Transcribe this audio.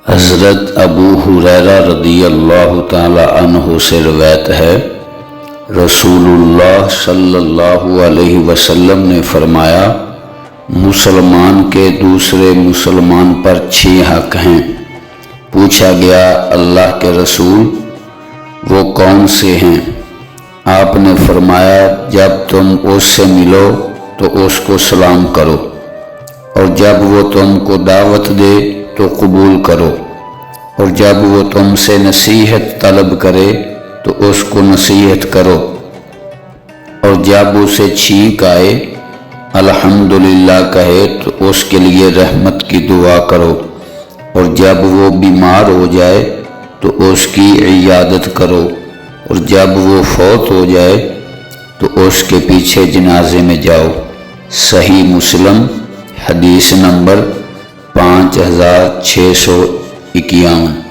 حضرت ابو ہریرہ رضی اللہ تعالی عنہ سے روایت ہے، رسول اللہ صلی اللہ علیہ وسلم نے فرمایا، مسلمان کے دوسرے مسلمان پر 6 حق ہیں۔ پوچھا گیا، اللہ کے رسول وہ کون سے ہیں؟ آپ نے فرمایا، جب تم اس سے ملو تو اس کو سلام کرو، اور جب وہ تم کو دعوت دے تو قبول کرو، اور جب وہ تم سے نصیحت طلب کرے تو اس کو نصیحت کرو، اور جب اسے چھینک آئے الحمدللہ کہے تو اس کے لیے رحمت کی دعا کرو، اور جب وہ بیمار ہو جائے تو اس کی عیادت کرو، اور جب وہ فوت ہو جائے تو اس کے پیچھے جنازے میں جاؤ۔ صحیح مسلم، حدیث نمبر 5651۔